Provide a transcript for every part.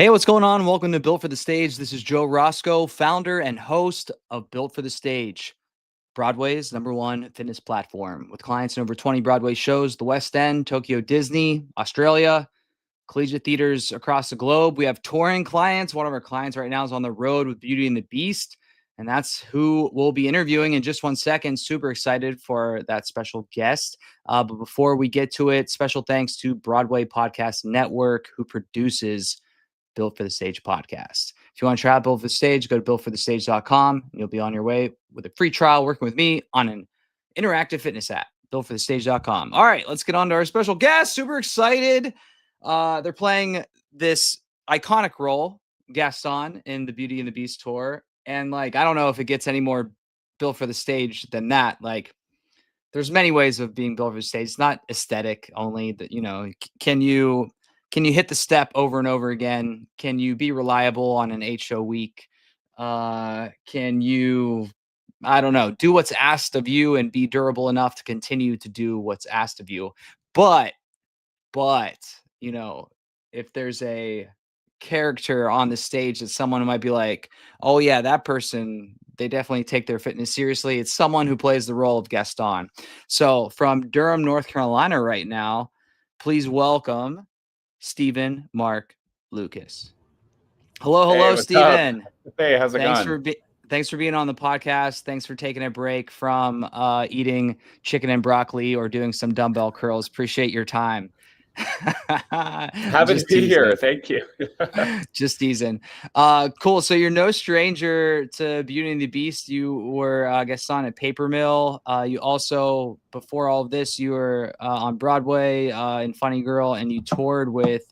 Hey, what's going on? Welcome to Built for the Stage. This is Joe Roscoe, founder and host of Built for the Stage, Broadway's #1 fitness platform, with clients in over 20 Broadway shows, the West End, Tokyo Disney, Australia, collegiate theaters across the globe. We have touring clients. One of our clients right now is on the road with Beauty and the Beast, and that's who we'll be interviewing in just 1 second. Super excited for that special guest. But before we get to it, special thanks to Broadway Podcast Network, who produces Built for the Stage podcast. If you want to try out Built for the Stage, go to builtforthestage.com. You'll be on your way with a free trial working with me on an interactive fitness app, builtforthestage.com. All right, let's get on to our special guest. Super excited. They're playing this iconic role, Gaston, in the Beauty and the Beast tour. And I don't know if it gets any more Built for the Stage than that. There's many ways of being built for the stage. It's not aesthetic only. That can you hit the step over and over again? Can you be reliable on an 8-show week? Can you, I don't know, do what's asked of you and be durable enough to continue to do what's asked of you? But, if there's a character on the stage that someone might be like, oh yeah, that person, they definitely take their fitness seriously. It's someone who plays the role of Gaston. So from Durham, North Carolina right now, please welcome Stephen Mark Lukas. Hello, Hey, what's Stephen. up? Hey, how's it going? Thanks for being on the podcast. Thanks for taking a break from eating chicken and broccoli or doing some dumbbell curls. Appreciate your time. Happy to be here. Thank you. Just teasing. Cool. So you're no stranger to Beauty and the Beast. You were Gaston at Paper Mill. You also, before all of this, you were on Broadway in Funny Girl, and you toured with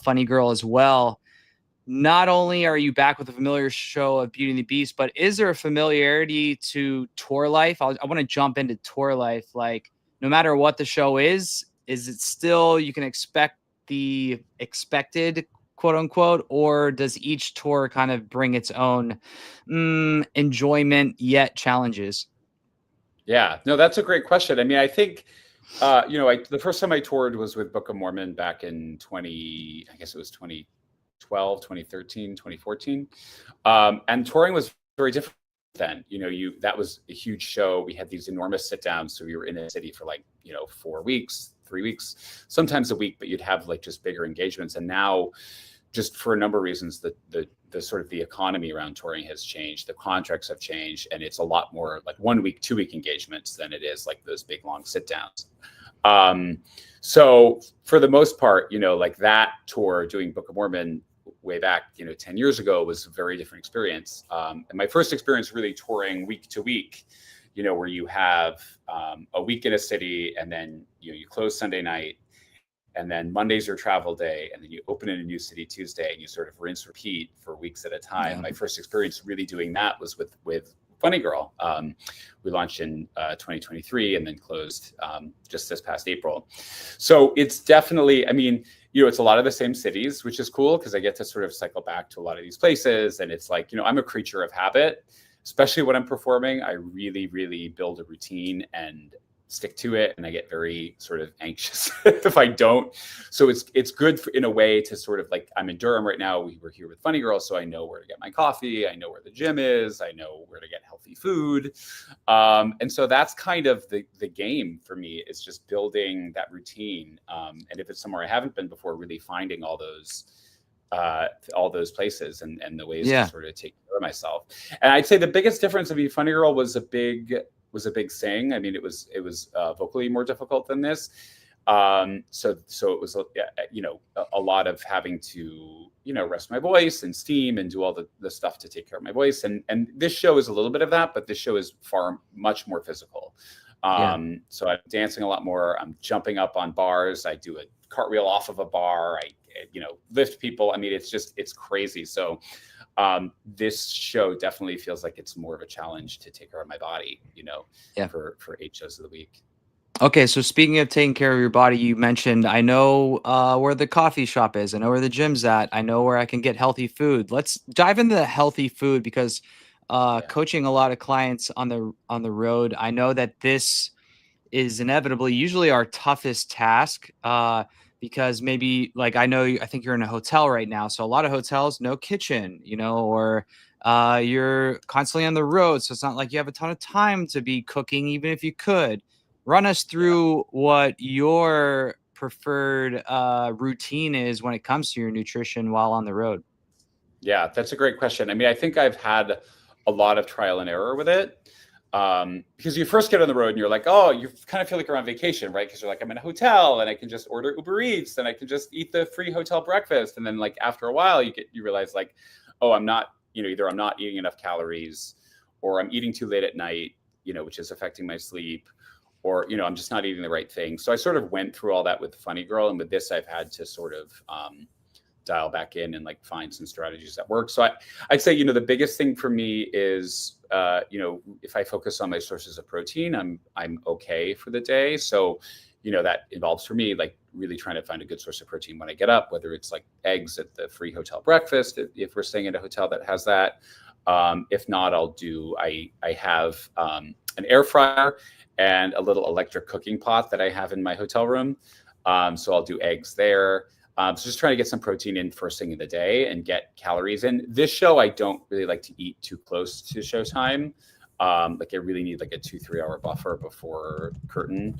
Funny Girl as well. Not only are you back with a familiar show of Beauty and the Beast, but is there a familiarity to tour life? I want to jump into tour life. No matter what the show is it still you can expect the expected, quote unquote, or does each tour kind of bring its own enjoyment yet challenges? Yeah, no, that's a great question. I mean, I think, the first time I toured was with Book of Mormon back in 2012, 2013, 2014. And touring was very different then. That was a huge show. We had these enormous sit downs. So we were in a city for 4 weeks, 3 weeks, sometimes a week, but you'd have just bigger engagements. And now, just for a number of reasons, the sort of the economy around touring has changed. The contracts have changed, and it's a lot more 1 week, 2 week engagements than it is those big long sit downs. So for the most part, that tour doing Book of Mormon way back, 10 years ago was a very different experience. And my first experience really touring week to week, where you have a week in a city, and then you close Sunday night, and then Monday's your travel day, and then you open in a new city Tuesday, and you sort of rinse repeat for weeks at a time. Yeah. My first experience really doing that was with Funny Girl. We launched in 2023 and then closed just this past April. So it's definitely, it's a lot of the same cities, which is cool because I get to sort of cycle back to a lot of these places. And it's I'm a creature of habit, especially when I'm performing. I really, really build a routine and stick to it, and I get very sort of anxious if I don't. So it's good in a way to sort of I'm in Durham right now. We were here with Funny Girl, so I know where to get my coffee. I know where the gym is. I know where to get healthy food. And so that's kind of the game for me, is just building that routine. And if it's somewhere I haven't been before, really finding all those places and the ways to sort of take care of myself. And I'd say the biggest difference, Funny Girl was a big sing. It was vocally more difficult than this. So it was, a lot of having to, rest my voice and steam and do all the stuff to take care of my voice. And this show is a little bit of that, but this show is much more physical. So I'm dancing a lot more. I'm jumping up on bars. I do a cartwheel off of a bar. I lift people. It's crazy. So this show definitely feels like it's more of a challenge to take care of my body, for 8 shows of the week. Okay, so speaking of taking care of your body, you mentioned, I know where the coffee shop is. I know where the gym's at. I know where I can get healthy food. Let's dive into the healthy food, because coaching a lot of clients on the road, I know that this is inevitably usually our toughest task. because maybe like I think you're in a hotel right now. So a lot of hotels, no kitchen, or you're constantly on the road. So it's not like you have a ton of time to be cooking, even if you could. Run us through what your preferred routine is when it comes to your nutrition while on the road. Yeah, that's a great question. I mean, I think I've had a lot of trial and error with it. Because you first get on the road and you're like, oh, you kind of feel like you're on vacation, right? Because you're like, I'm in a hotel and I can just order Uber Eats and I can just eat the free hotel breakfast. And then like after a while, you realize like, oh, I'm not, either I'm not eating enough calories, or I'm eating too late at night, which is affecting my sleep, or I'm just not eating the right thing. So I sort of went through all that with Funny Girl, and with this, I've had to sort of dial back in and like find some strategies that work. So I'd say, the biggest thing for me is, if I focus on my sources of protein, I'm okay for the day. So, that involves for me, like really trying to find a good source of protein when I get up, whether it's like eggs at the free hotel breakfast, if we're staying at a hotel that has that. If not, I have an air fryer and a little electric cooking pot that I have in my hotel room. So I'll do eggs there. So just trying to get some protein in first thing in the day and get calories in. This show, I don't really like to eat too close to showtime. Like I really need like a 2-3 hour buffer before curtain.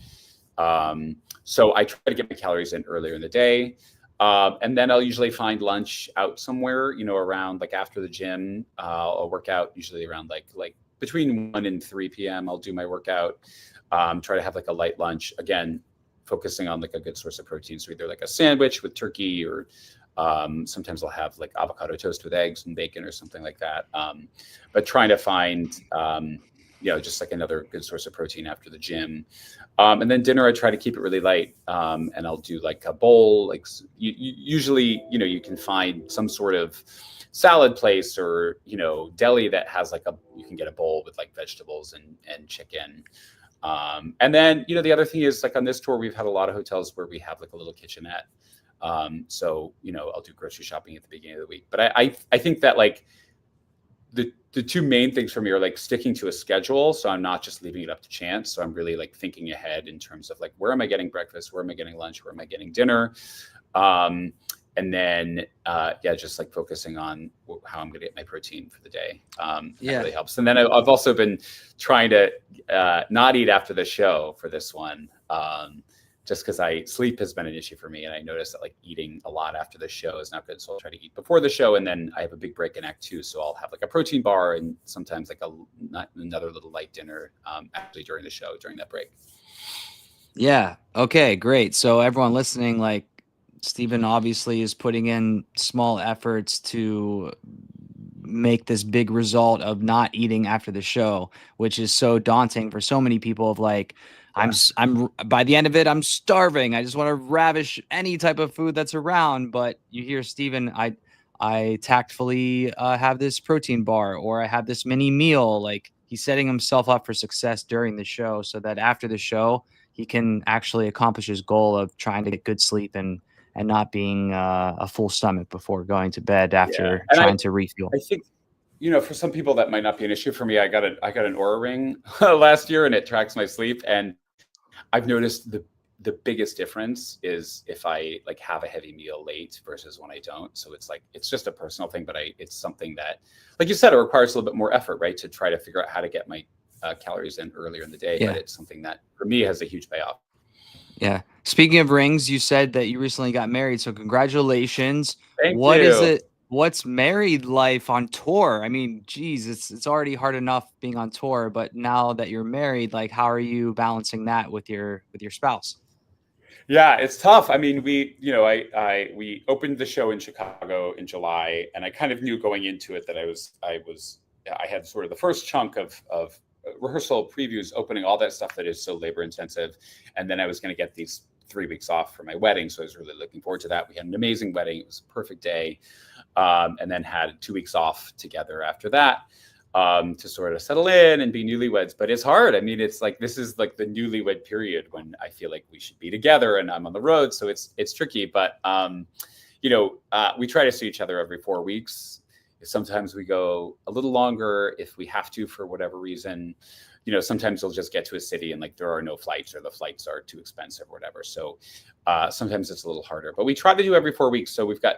So I try to get my calories in earlier in the day. And then I'll usually find lunch out somewhere, around like after the gym. I'll work out usually around like between 1 and 3 p.m. I'll do my workout. Try to have like a light lunch. Again, focusing on like a good source of protein. So either like a sandwich with turkey, or sometimes I'll have like avocado toast with eggs and bacon or something like that. But trying to find, just like another good source of protein after the gym. And then dinner, I try to keep it really light. And I'll do like a bowl, like usually, you can find some sort of salad place or, deli that has like you can get a bowl with like vegetables and chicken. And then, the other thing is like on this tour, we've had a lot of hotels where we have like a little kitchenette. So, I'll do grocery shopping at the beginning of the week. But I think that like the two main things for me are like sticking to a schedule. So I'm not just leaving it up to chance. So I'm really like thinking ahead in terms of like, where am I getting breakfast? Where am I getting lunch? Where am I getting dinner? And then, just like focusing on how I'm going to get my protein for the day. That really helps. And then I've also been trying to not eat after the show for this one, just because sleep has been an issue for me. And I noticed that like eating a lot after the show is not good. So I'll try to eat before the show. And then I have a big break in Act 2. So I'll have like a protein bar and sometimes like another little light dinner actually during the show, during that break. Yeah. Okay, great. So everyone listening, like, Stephen obviously is putting in small efforts to make this big result of not eating after the show, which is so daunting for so many people of like, I'm by the end of it, I'm starving. I just want to ravish any type of food that's around. But you hear Stephen, I tactfully have this protein bar, or I have this mini meal. Like he's setting himself up for success during the show so that after the show, he can actually accomplish his goal of trying to get good sleep and not being a full stomach before going to bed after trying to refuel. I think, for some people that might not be an issue. For me, I got an Oura ring last year and it tracks my sleep. And I've noticed the biggest difference is if I like have a heavy meal late versus when I don't. So it's like, it's just a personal thing, but it's something that, like you said, it requires a little bit more effort, right? To try to figure out how to get my calories in earlier in the day. But it's something that for me has a huge payoff. Yeah. Speaking of rings, you said that you recently got married. So congratulations. Thank What you. is it? What's married life on tour? I mean, geez, it's already hard enough being on tour, but now that you're married, like how are you balancing that with your spouse? Yeah, it's tough. I mean, we opened the show in Chicago in July, and I kind of knew going into it that I had sort of the first chunk of rehearsal, previews, opening, all that stuff that is so labor intensive. And then I was going to get these 3 weeks off for my wedding. So I was really looking forward to that. We had an amazing wedding. It was a perfect day. And then had 2 weeks off together after that to sort of settle in and be newlyweds. But it's hard. I mean, it's like, this is like the newlywed period when I feel like we should be together and I'm on the road. So it's tricky, but we try to see each other every 4 weeks. Sometimes we go a little longer if we have to for whatever reason. sometimes they'll just get to a city and like there are no flights or the flights are too expensive or whatever. So sometimes it's a little harder, but we try to do every 4 weeks. So we've got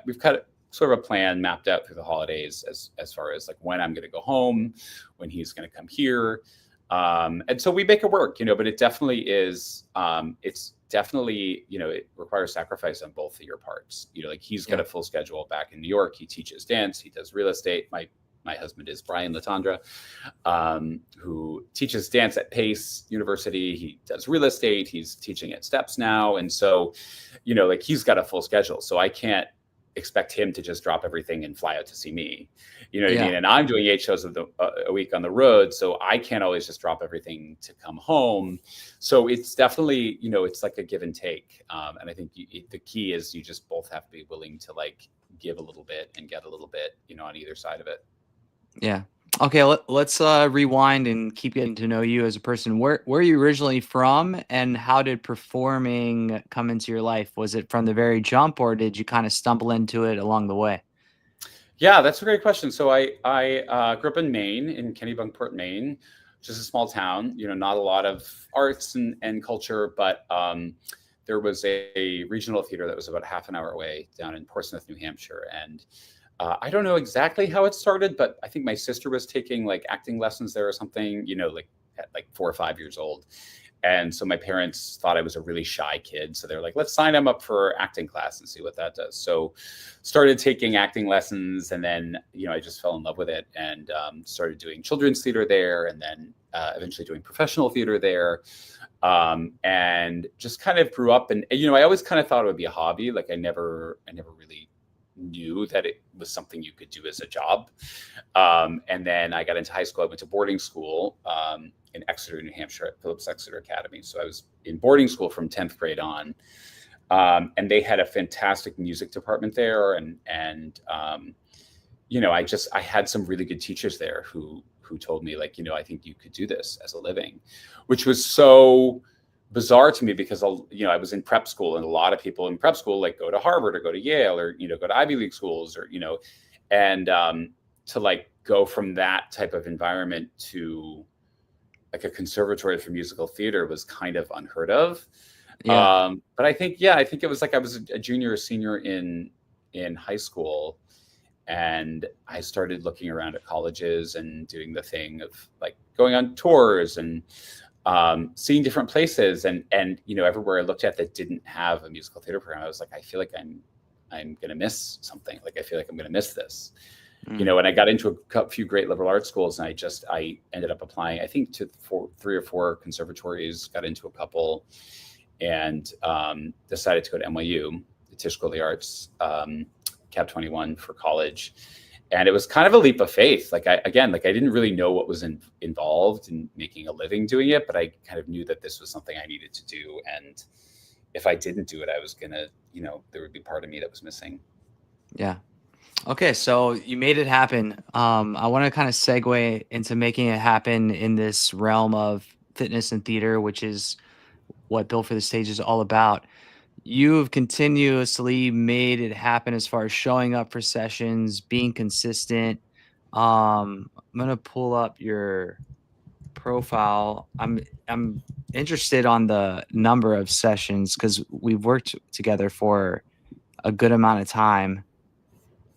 sort of a plan mapped out through the holidays as far as like when I'm going to go home, when he's going to come here. And so we make it work, but it definitely is, it's definitely, it requires sacrifice on both of your parts. Like he's got a full schedule back in New York. He teaches dance, he does real estate. My husband is Brian Latondra, who teaches dance at Pace University. He does real estate. He's teaching at Steps now. And so, like he's got a full schedule. So I can't expect him to just drop everything and fly out to see me. You know what I mean? And I'm doing 8 shows a week on the road. So I can't always just drop everything to come home. So it's definitely, it's like a give and take. And I think the key is you just both have to be willing to like give a little bit and get a little bit, on either side of it. Yeah. Okay. Let's rewind and keep getting to know you as a person. Where are you originally from, and how did performing come into your life? Was it from the very jump, or did you kind of stumble into it along the way? Yeah, that's a great question. So I grew up in Maine, in Kennebunkport, Maine, which is a small town. Not a lot of arts and culture, but there was a regional theater that was about half an hour away down in Portsmouth, New Hampshire, and I don't know exactly how it started, but I think my sister was taking like acting lessons there or something, like at like 4 or 5 years old. And so my parents thought I was a really shy kid. So they're like, let's sign him up for acting class and see what that does. So started taking acting lessons, and then, I just fell in love with it and started doing children's theater there, and then eventually doing professional theater there. And just kind of grew up, and, I always kind of thought it would be a hobby. Like I never really knew that it was something you could do as a job. And then I got into high school. I went to boarding school in Exeter, New Hampshire at Phillips Exeter Academy. So I was in boarding school from 10th grade on. And they had a fantastic music department there. And I had some really good teachers there who told me like, I think you could do this as a living, which was so bizarre to me because, I was in prep school, and a lot of people in prep school like go to Harvard or go to Yale or, go to Ivy League schools or, and to like go from that type of environment to like a conservatory for musical theater was kind of unheard of. Yeah. But I think it was like I was a junior or senior in high school, and I started looking around at colleges and doing the thing of like going on tours and seeing different places, and everywhere I looked at that didn't have a musical theater program, I was like, I feel like I'm going to miss something. Like I feel like I'm going to miss this. And I got into a few great liberal arts schools, and I ended up applying, I think, to 3 or 4 conservatories, got into a couple, and decided to go to NYU, the Tisch School of the Arts, Cap 21 for college. And it was kind of a leap of faith. Like I didn't really know what was involved in making a living doing it, but I kind of knew that this was something I needed to do. And if I didn't do it, I was gonna, there would be part of me that was missing. Yeah. Okay. So you made it happen. I want to kind of segue into making it happen in this realm of fitness and theater, which is what Built for the Stage is all about. You've continuously made it happen as far as showing up for sessions, being consistent. I'm gonna pull up your profile. I'm interested on the number of sessions because we've worked together for a good amount of time.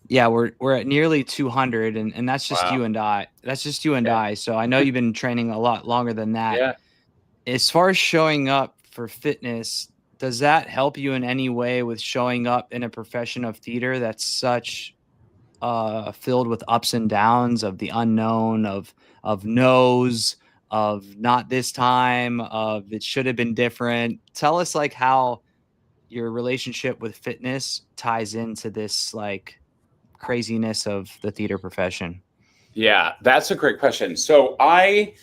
Yeah, we're at nearly 200, and that's just you and I. That's just you and I. So I know you've been training a lot longer than that. Yeah. As far as showing up for fitness, does that help you in any way with showing up in a profession of theater that's such filled with ups and downs of the unknown, of no's, of not this time, of it should have been different? Tell us like how your relationship with fitness ties into this like craziness of the theater profession. Yeah, that's a great question. So I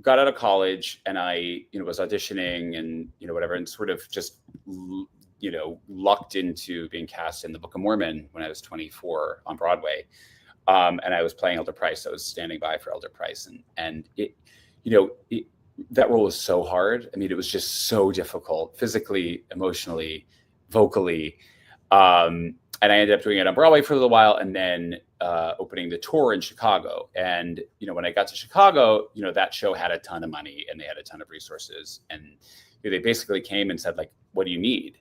got out of college, and I, was auditioning and, whatever, and sort of just, lucked into being cast in the Book of Mormon when I was 24 on Broadway. And I was playing Elder Price. I was standing by for Elder Price, and it, that role was so hard. I mean, it was just so difficult physically, emotionally, vocally. And I ended up doing it on Broadway for a little while, and then opening the tour in Chicago. And, when I got to Chicago, that show had a ton of money and they had a ton of resources. And they basically came and said, like, what do you need?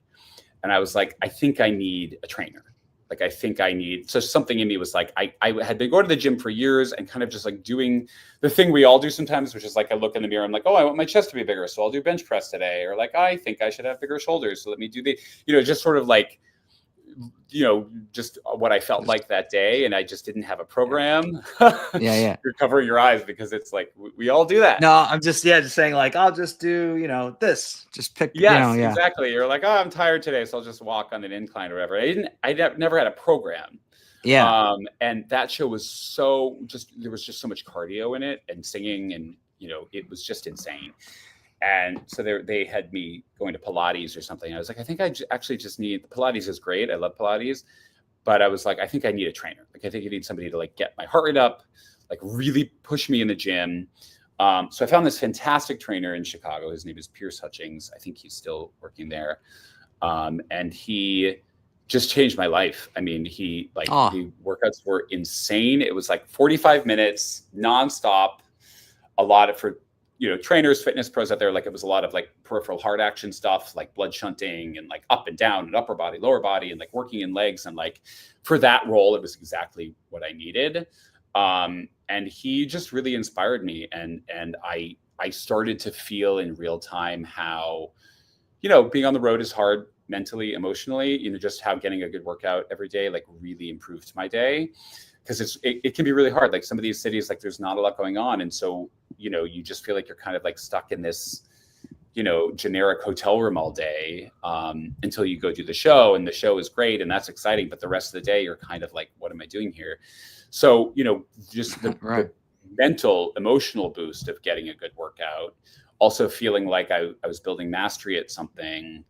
And I was like, I think I need a trainer. Like, I think I need, so something in me was like, I had been going to the gym for years and kind of just like doing the thing we all do sometimes, which is like, I look in the mirror, I'm like, oh, I want my chest to be bigger, so I'll do bench press today. Or like, I think I should have bigger shoulders, so let me do the, just sort of like, just what I felt like that day. And I just didn't have a program. Yeah. You're covering your eyes because it's like, we all do that. No, I'm just saying like, I'll just do, this, just pick. Yes, exactly. You're like, oh, I'm tired today, so I'll just walk on an incline or whatever. I never had a program. Yeah. And that show was there was just so much cardio in it and singing, and, it was just insane. And so they had me going to Pilates or something. I was like, I think I actually just need, Pilates is great. I love Pilates. But I was like, I think I need a trainer. Like, I think I need somebody to like get my heart rate up, like really push me in the gym. So I found this fantastic trainer in Chicago. His name is Pierce Hutchings. I think he's still working there. And he just changed my life. I mean, the workouts were insane. It was like 45 minutes nonstop, a lot of, for trainers, fitness pros out there, like it was a lot of like peripheral heart action stuff, like blood shunting and like up and down and upper body, lower body, and like working in legs. And like for that role, it was exactly what I needed. And he just really inspired me. And I started to feel in real time how, being on the road is hard mentally, emotionally, just how getting a good workout every day, like really improved my day. Because it can be really hard. Like some of these cities, like there's not a lot going on. And so, you just feel like you're kind of like stuck in this, generic hotel room all day until you go do the show. And the show is great and that's exciting. But the rest of the day, you're kind of like, what am I doing here? So, just the, right. the mental, emotional boost of getting a good workout, also feeling like I was building mastery at something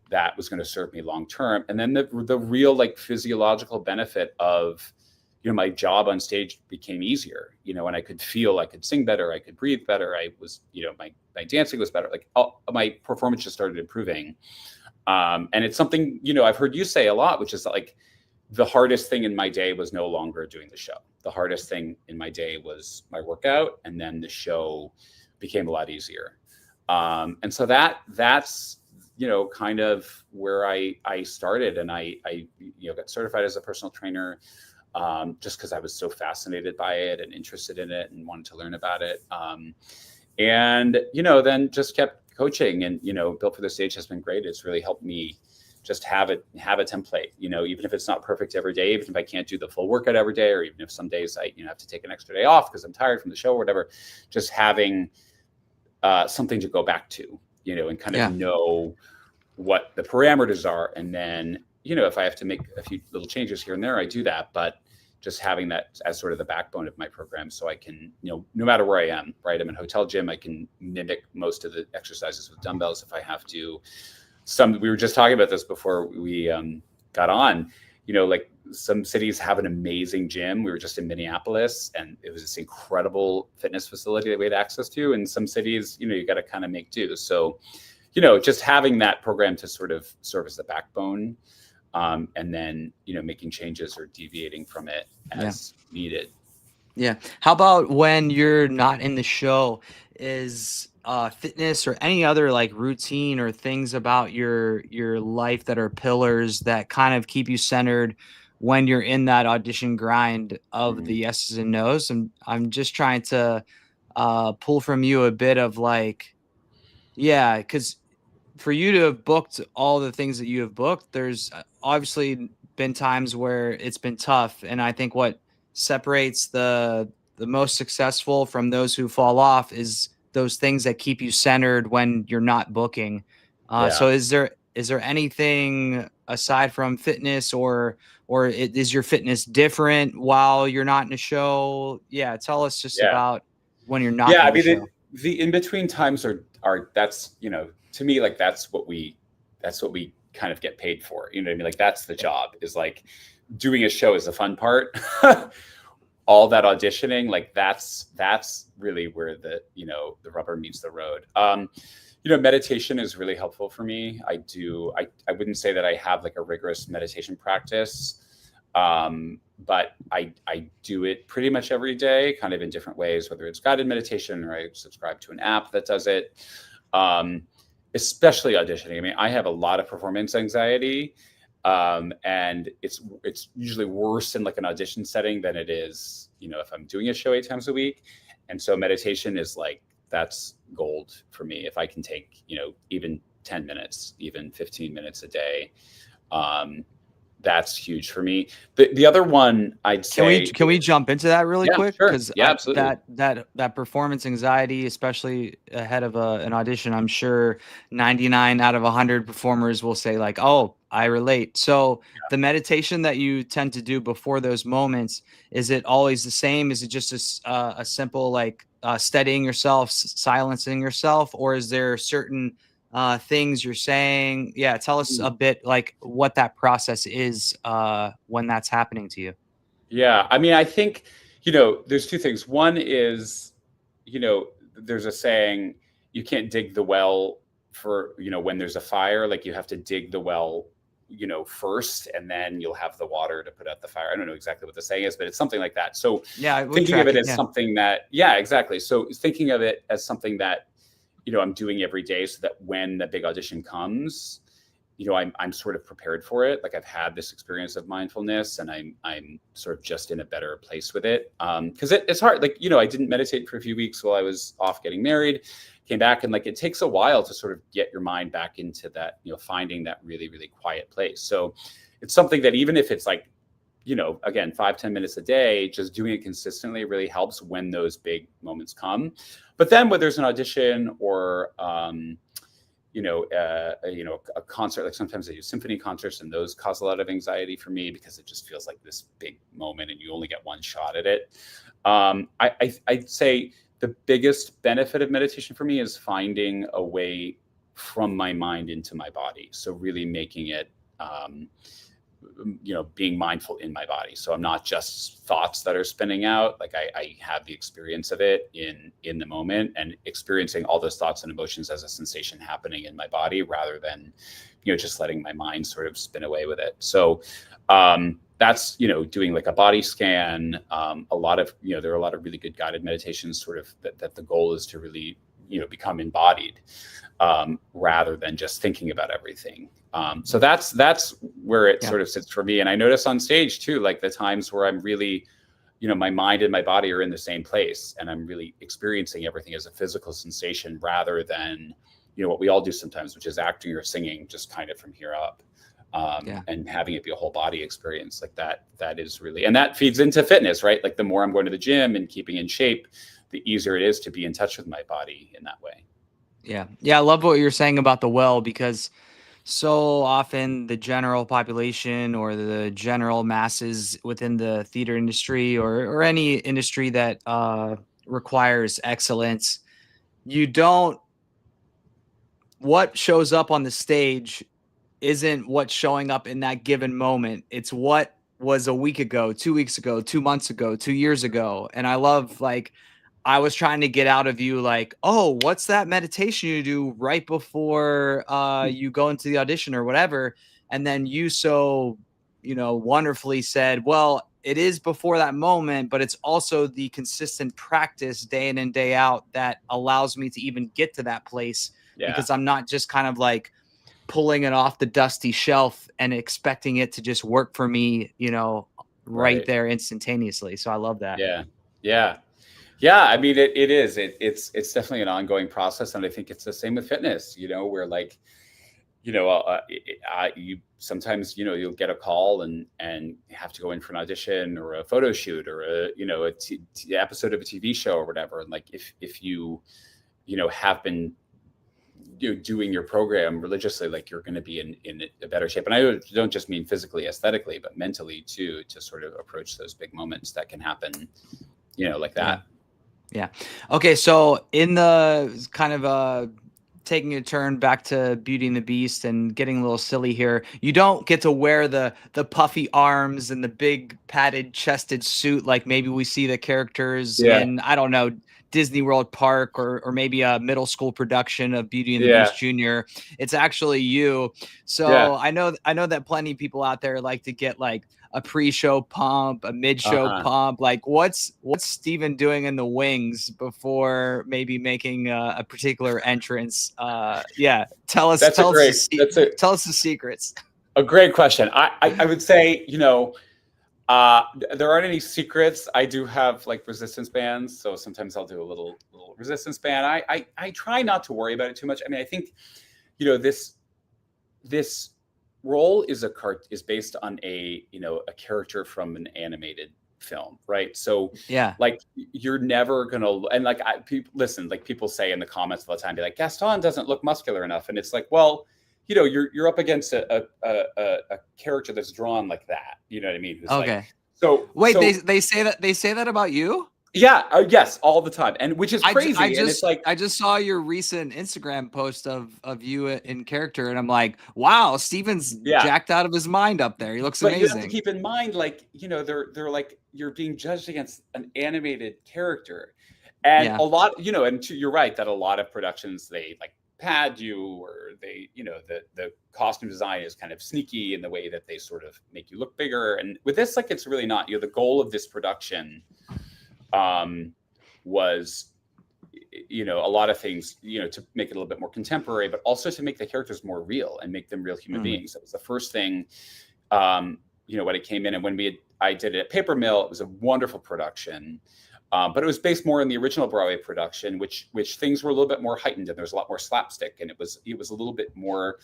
that was going to serve me long term. And then the real like physiological benefit of, my job on stage became easier, and I could feel, I could sing better, I could breathe better. I was, my dancing was better. Like my performance just started improving. And it's something, I've heard you say a lot, which is like the hardest thing in my day was no longer doing the show. The hardest thing in my day was my workout. And then the show became a lot easier. And so that's, kind of where I started. And I got certified as a personal trainer. Just because I was so fascinated by it and interested in it and wanted to learn about it. And, then just kept coaching, and, Built for the Stage has been great. It's really helped me just have a template, even if it's not perfect every day, even if I can't do the full workout every day, or even if some days I, have to take an extra day off because I'm tired from the show or whatever, just having something to go back to, and kind of know what the parameters are. And then, if I have to make a few little changes here and there, I do that. But just having that as sort of the backbone of my program, so I can, no matter where I am, right? I'm in a hotel gym, I can mimic most of the exercises with dumbbells if I have to. We were just talking about this before we got on, like some cities have an amazing gym. We were just in Minneapolis, and it was this incredible fitness facility that we had access to. And some cities, you got to kind of make do. So, just having that program to sort of serve as the backbone. And then, making changes or deviating from it as needed. Yeah. How about when you're not in the show? Is fitness or any other like routine or things about your life that are pillars that kind of keep you centered when you're in that audition grind of the yeses and nos? And I'm just trying to pull from you a bit of like, because for you to have booked all the things that you have booked, there's obviously been times where it's been tough. And I think what separates the most successful from those who fall off is those things that keep you centered when you're not booking. So is there anything aside from fitness or is your fitness different while you're not in a show? Yeah. Tell us just about when you're not. Yeah. I mean, the in-between times are that's, to me, like that's what we kind of get paid for. You know what I mean? Like that's the job, is like doing a show is the fun part. All that auditioning, like that's really where the rubber meets the road. Meditation is really helpful for me. I wouldn't say that I have like a rigorous meditation practice, but I do it pretty much every day, kind of in different ways, whether it's guided meditation or I subscribe to an app that does it. Especially auditioning. I mean, I have a lot of performance anxiety, and it's usually worse in like an audition setting than it is, if I'm doing a show 8 times a week. And so meditation is like, that's gold for me. If I can take, even 10 minutes, even 15 minutes a day, that's huge for me. The other one I'd say, can we jump into that really quick? Sure. Because Absolutely. that performance anxiety, especially ahead of an audition, I'm sure 99 out of 100 performers will say like, "Oh, I relate." So the meditation that you tend to do before those moments, is it always the same? Is it just a simple like steadying yourself, silencing yourself, or is there certain things you're saying? Yeah, tell us a bit like what that process is when that's happening to you. Yeah, I mean, I think, there's two things. One is, there's a saying, you can't dig the well for, when there's a fire, like you have to dig the well, first, and then you'll have the water to put out the fire. I don't know exactly what the saying is, but it's something like that. So Yeah, thinking of it as something that, yeah, exactly. So thinking of it as something that, I'm doing every day so that when the big audition comes, I'm sort of prepared for it. Like I've had this experience of mindfulness and I'm sort of just in a better place with it. Cause it's hard. Like, I didn't meditate for a few weeks while I was off getting married, came back, and like, it takes a while to sort of get your mind back into that, finding that really, really quiet place. So it's something that even if it's like, again, 5-10 minutes a day, just doing it consistently really helps when those big moments come. But then when there's an audition or, a concert, like sometimes I do symphony concerts, and those cause a lot of anxiety for me because it just feels like this big moment and you only get one shot at it. I'd say the biggest benefit of meditation for me is finding a way from my mind into my body. So really making it, being mindful in my body. So I'm not just thoughts that are spinning out. Like I have the experience of it in the moment and experiencing all those thoughts and emotions as a sensation happening in my body rather than, just letting my mind sort of spin away with it. So that's, doing like a body scan. A lot of, there are a lot of really good guided meditations sort of that the goal is to really, become embodied rather than just thinking about everything. So that's where it sort of sits for me. And I notice on stage too, like the times where I'm really, my mind and my body are in the same place and I'm really experiencing everything as a physical sensation rather than, what we all do sometimes, which is acting or singing just kind of from here up. And having it be a whole body experience like that is really, and that feeds into fitness, right? Like the more I'm going to the gym and keeping in shape, the easier it is to be in touch with my body in that way. Yeah. I love what you're saying about the well, because so often the general population or the general masses within the theater industry or any industry that requires excellence, what shows up on the stage isn't what's showing up in that given moment. It's what was a week ago, 2 weeks ago, 2 months ago, 2 years ago. And I love, like, I was trying to get out of you like, oh, what's that meditation you do right before you go into the audition or whatever? And then you so, wonderfully said, well, it is before that moment, but it's also the consistent practice day in and day out that allows me to even get to that place because I'm not just kind of like pulling it off the dusty shelf and expecting it to just work for me, right there instantaneously. So I love that. Yeah, I mean, it is. It's definitely an ongoing process, and I think it's the same with fitness. Where like, you sometimes you'll get a call and have to go in for an audition or a photo shoot or a episode of a TV show or whatever. And like if you have been doing your program religiously, like you're going to be in a better shape. And I don't just mean physically, aesthetically, but mentally too, to sort of approach those big moments that can happen, like that. Yeah. Okay. So in the kind of taking a turn back to Beauty and the Beast and getting a little silly here, you don't get to wear the puffy arms and the big padded chested suit like maybe we see the characters in, I don't know, Disney World Park or maybe a middle school production of Beauty and the Yeah. Beast Junior. It's actually you. So Yeah. I know that plenty of people out there like to get like a pre-show pump, a mid-show Uh-huh. pump. Like what's Steven doing in the wings before maybe making a particular entrance? Yeah, tell us the secrets. A great question. I would say, there aren't any secrets. I do have like resistance bands, so sometimes I'll do a little resistance band. I try not to worry about it too much. I mean, I think, this role is based on a character from an animated film, right? So Yeah. like you're never gonna, and like people say in the comments all the time, be like, Gaston doesn't look muscular enough, and it's like, well, you're up against a character that's drawn like that. You know what I mean? Who's Okay. Like, so wait, so, they say that about you? yeah, yes, all the time, and which is crazy. And it's like, I just saw your recent Instagram post of you in character, and I'm like, wow, Steven's jacked out of his mind up there. He looks amazing. But you have to keep in mind, like, they're like, you're being judged against an animated character, and a lot, and you're right that a lot of productions, they like pad you, or they, the costume design is kind of sneaky in the way that they sort of make you look bigger. And with this, like, it's really not. The goal of this production was, a lot of things, to make it a little bit more contemporary, but also to make the characters more real and make them real human beings. That was the first thing, when it came in. And when I did it at Paper Mill, it was a wonderful production. But it was based more on the original Broadway production, which things were a little bit more heightened, and there was a lot more slapstick, and it was a little bit more,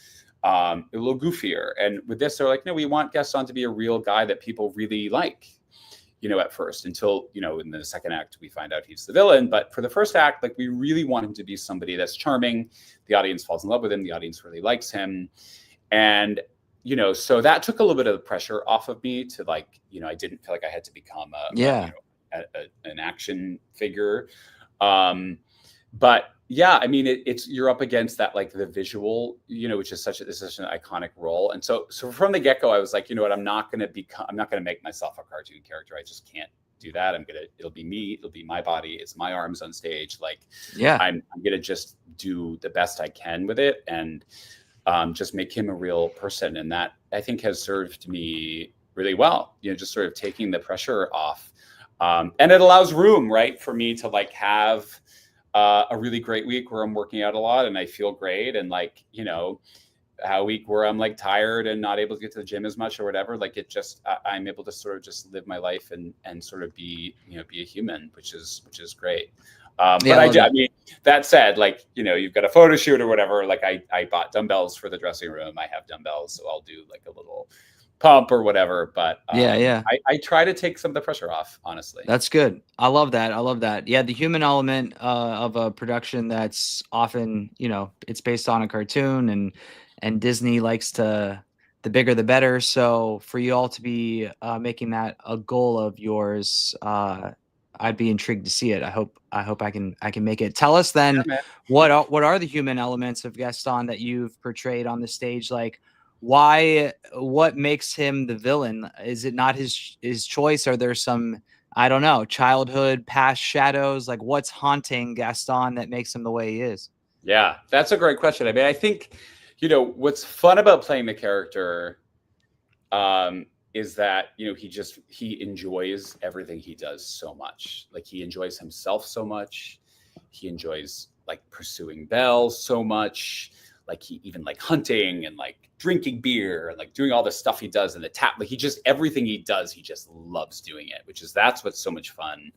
a little goofier. And with this, they're like, no, we want Gaston to be a real guy that people really like, at first, until, in the second act, we find out he's the villain. But for the first act, like, we really want him to be somebody that's charming. The audience falls in love with him. The audience really likes him. And, so that took a little bit of the pressure off of me to, like, I didn't feel like I had to become an action figure. But yeah, I mean, you're up against that, like, the visual, which is such an iconic role. And so from the get-go, I was like, you know what, I'm not going to make myself a cartoon character. I just can't do that. It'll be me. It'll be my body. It's my arms on stage. Like, yeah, I'm going to just do the best I can with it, and just make him a real person. And that, I think, has served me really well, just sort of taking the pressure off. And it allows room, right, for me to, like, have a really great week where I'm working out a lot and I feel great, and, like, a week where I'm, like, tired and not able to get to the gym as much or whatever. Like, I'm able to sort of just live my life and sort of be a human, which is great. But I mean, that said, like, you've got a photo shoot or whatever. Like, I bought dumbbells for the dressing room. I have dumbbells, so I'll do, like, a little pump or whatever. But I try to take some of the pressure off, honestly. That's good. I love that. Yeah, the human element of a production that's often, it's based on a cartoon, and Disney likes the bigger the better. So for you all to be making that a goal of yours, I'd be intrigued to see it. I hope I can make it. Tell us then, what are the human elements of Gaston that you've portrayed on the stage? Like, what makes him the villain? Is it not his choice? Are there some, I don't know, childhood past shadows? Like, what's haunting Gaston that makes him the way he is? Yeah, that's a great question. I mean, I think, what's fun about playing the character is that, he enjoys everything he does so much. Like, he enjoys himself so much. He enjoys, like, pursuing Belle so much. Like, he even, like, hunting and, like, drinking beer and, like, doing all the stuff he does in the tap. Like, everything he does, he just loves doing it, that's what's so much fun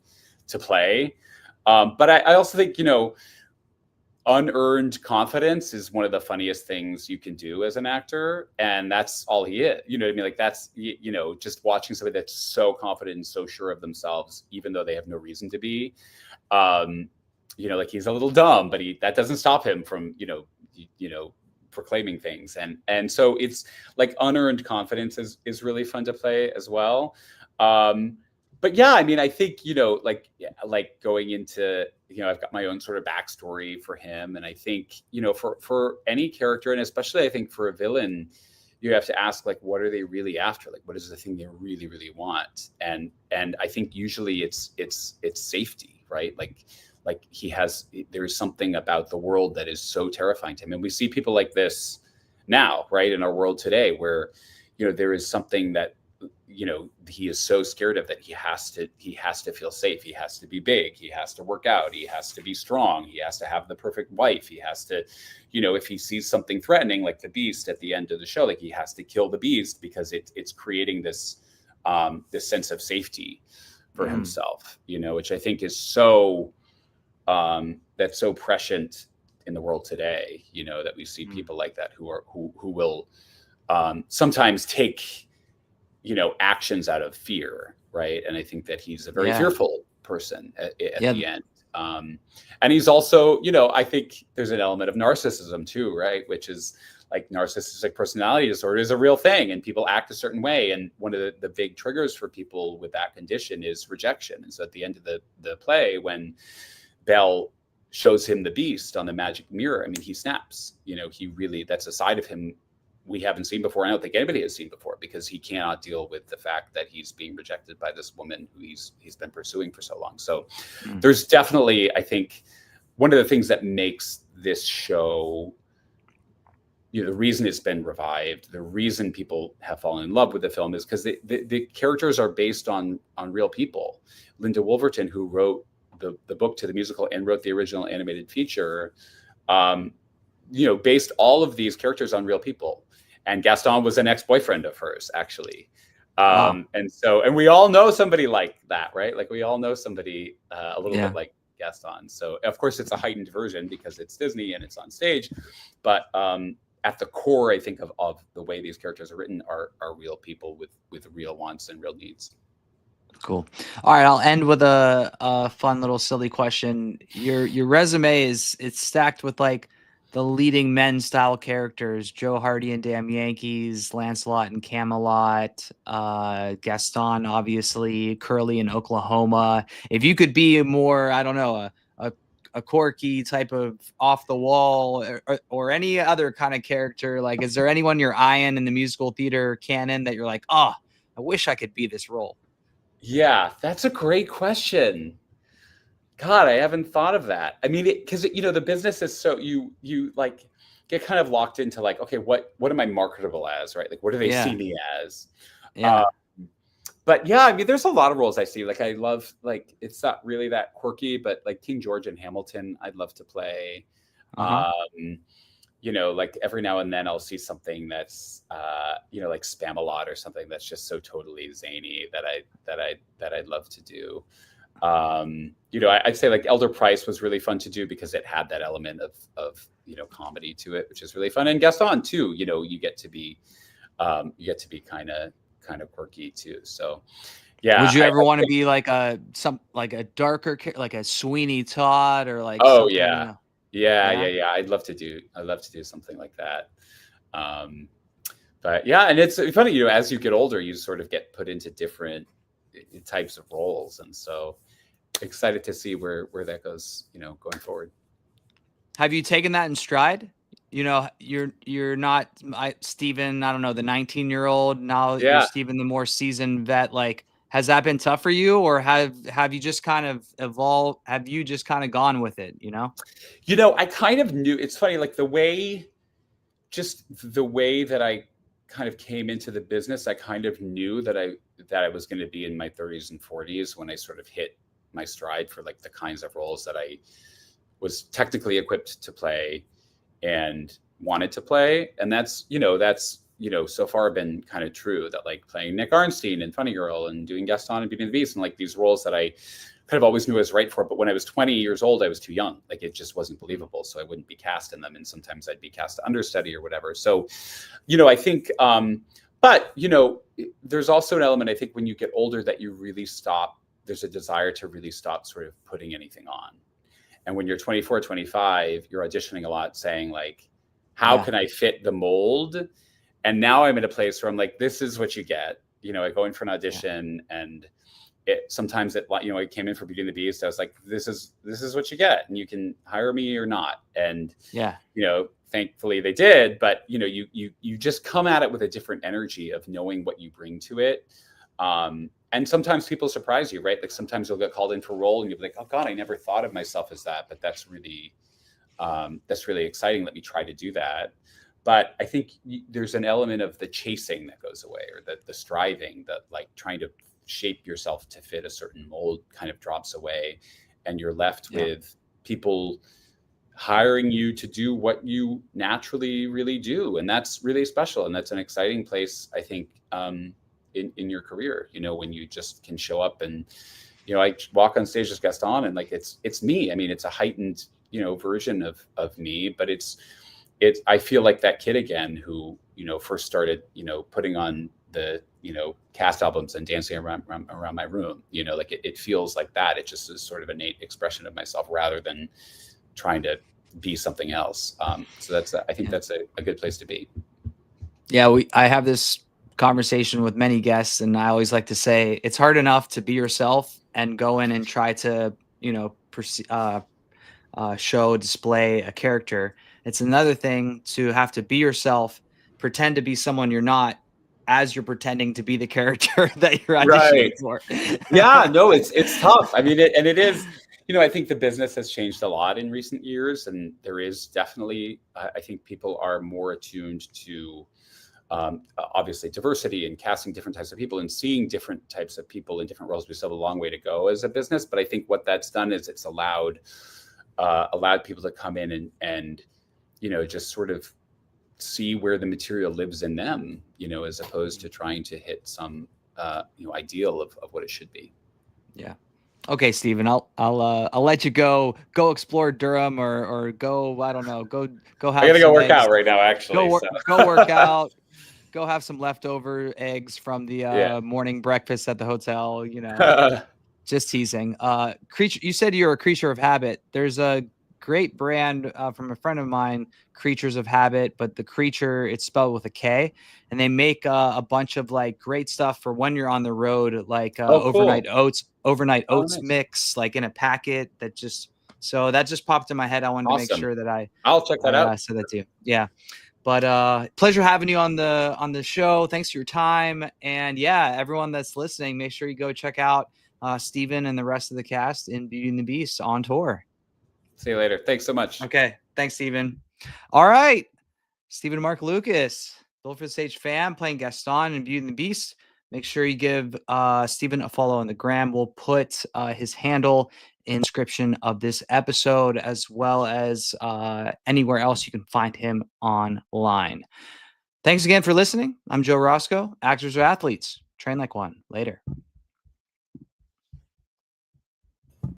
to play. But I also think, unearned confidence is one of the funniest things you can do as an actor. And that's all he is. You know what I mean? Like, that's, just watching somebody that's so confident and so sure of themselves, even though they have no reason to be, like, he's a little dumb, but that doesn't stop him from, proclaiming things. And so it's like unearned confidence is really fun to play as well. But yeah, I mean, I think, like going into, I've got my own sort of backstory for him. And I think, for any character, and especially I think for a villain, you have to ask, like, what are they really after? Like, what is the thing they really, really want? And I think usually it's safety, right? Like like there's something about the world that is so terrifying to him. And we see people like this now, right, in our world today, where, there is something that, he is so scared of, that he has to feel safe. He has to be big. He has to work out. He has to be strong. He has to have the perfect wife. He has to, if he sees something threatening, like the beast at the end of the show, like he has to kill the beast, because it's creating this sense of safety for himself, which I think is so, that's so prescient in the world today, that we see people like that who will sometimes take, actions out of fear, right? And I think that he's a very fearful person at the end. And he's also, I think there's an element of narcissism too, right? Which is like narcissistic personality disorder is a real thing, and people act a certain way. And one of the big triggers for people with that condition is rejection. And so at the end of the play, when Belle shows him the beast on the magic mirror, I mean, he snaps. He really, that's a side of him we haven't seen before. I don't think anybody has seen before, because he cannot deal with the fact that he's being rejected by this woman who he's been pursuing for so long. So there's definitely, I think, one of the things that makes this show, the reason it's been revived, the reason people have fallen in love with the film, is because the characters are based on real people. Linda Wolverton, who wrote the book to the musical and wrote the original animated feature, based all of these characters on real people. And Gaston was an ex-boyfriend of hers, actually. And we all know somebody like that, right? Like we all know somebody a little bit like Gaston. So of course it's a heightened version because it's Disney and it's on stage. But at the core, I think, of the way these characters are written are real people with real wants and real needs. Cool. All right, I'll end with a fun little silly question. Your resume it's stacked with like the leading men style characters: Joe Hardy and Damn Yankees, Lancelot and Camelot, Gaston, obviously, Curly in Oklahoma. If you could be a more, I don't know, a quirky type of off the wall or any other kind of character, like, is there anyone you're eyeing in the musical theater canon that you're like, oh, I wish I could be this role? Yeah, that's a great question. God, I haven't thought of that. I mean, because the business is so you like get kind of locked into like, okay, what am I marketable as, right? Like, what do they see me as? Yeah. But yeah, I mean, there's a lot of roles I see. Like, I love, like, it's not really that quirky, but like King George in Hamilton, I'd love to play. Like every now and then I'll see something that's, like Spamalot or something that's just so totally zany that I'd love to do. I'd say like Elder Price was really fun to do because it had that element of comedy to it, which is really fun. And Gaston too, you get to be kind of quirky too. So yeah. Would you ever want to be like a darker, like a Sweeney Todd or like? Oh something, yeah. Yeah. I'd love to do something like that. But yeah, and it's funny, as you get older, you sort of get put into different types of roles, and so excited to see where that goes, going forward. Have you taken that in stride? You're not Steven, I don't know, the 19-year-old. Now you're Steven, the more seasoned vet. Like, has that been tough for you, or have you just kind of evolved? Have you just kind of gone with it? I kind of knew. It's funny, like the way that I kind of came into the business, I kind of knew that I was going to be in my 30s and 40s when I sort of hit my stride for like the kinds of roles that I was technically equipped to play and wanted to play. And that's so far been kind of true, that like playing Nick Arnstein in Funny Girl and doing Gaston and Beauty and the Beast, and like these roles that I kind of always knew I was right for. But when I was 20 years old, I was too young. Like, it just wasn't believable. So I wouldn't be cast in them. And sometimes I'd be cast to understudy or whatever. So, I think, but, there's also an element, I think, when you get older that you really stop, there's a desire to really stop sort of putting anything on. And when you're 24, 25, you're auditioning a lot, saying like, how can I fit the mold? And now I'm in a place where I'm like, this is what you get. I go in for an audition and sometimes it came in for Beauty and the Beast. I was like, this is what you get, and you can hire me or not. And thankfully they did. But you just come at it with a different energy of knowing what you bring to it. and sometimes people surprise you, right? Like sometimes you'll get called in for a role and you'll be like, oh God, I never thought of myself as that, but that's really exciting. Let me try to do that. But I think there's an element of the chasing that goes away, or the striving, that like trying to shape yourself to fit a certain mold kind of drops away, and you're left with people hiring you to do what you naturally really do. And that's really special. And that's an exciting place, I think, in your career, you know, when you just can show up and, you know, I walk on stage as Gaston and like, it's me. I mean, it's a heightened, you know, version of me, but I feel like that kid again, who, you know, first started, you know, putting on the, you know, cast albums and dancing around my room, you know, like it feels like that. It just is sort of innate expression of myself rather than trying to be something else. So that's, I think that's a good place to be. Yeah. I have this conversation with many guests, and I always like to say it's hard enough to be yourself and go in and try to, you know, display a character. It's another thing to have to be yourself, pretend to be someone you're not, as you're pretending to be the character that you're auditioning for. Yeah, no, it's tough. I mean, it is, you know, I think the business has changed a lot in recent years, and there is definitely, I think people are more attuned to, obviously diversity and casting different types of people and seeing different types of people in different roles. We still have a long way to go as a business, but I think what that's done is it's allowed people to come in and, you know, just sort of see where the material lives in them, you know, as opposed to trying to hit some, you know, ideal of what it should be. Yeah. Okay, Stephen, I'll let you go explore Durham or go, I don't know, go have I gotta go work eggs. out right now, actually. Go work out, go have some leftover eggs from the morning breakfast at the hotel, you know. Just teasing. You said you're a creature of habit. There's a great brand from a friend of mine, Creatures of Habit, but the creature, it's spelled with a K, and they make a bunch of like great stuff for when you're on the road, like overnight oats nice. mix, like in a packet that just popped in my head. I wanted to make sure that I'll check that out. Said that to you. Yeah. But pleasure having you on the show. Thanks for your time. And yeah, everyone that's listening, make sure you go check out Stephen and the rest of the cast in Beauty and the Beast on tour. See you later. Thanks so much. Okay. Thanks, Stephen. All right. Stephen and Mark Lukas, Built for the Stage fan, playing Gaston in Beauty and the Beast. Make sure you give Stephen a follow on the gram. We'll put his handle in the description of this episode, as well as anywhere else you can find him online. Thanks again for listening. I'm Joe Roscoe. Actors or athletes, train like one. Later.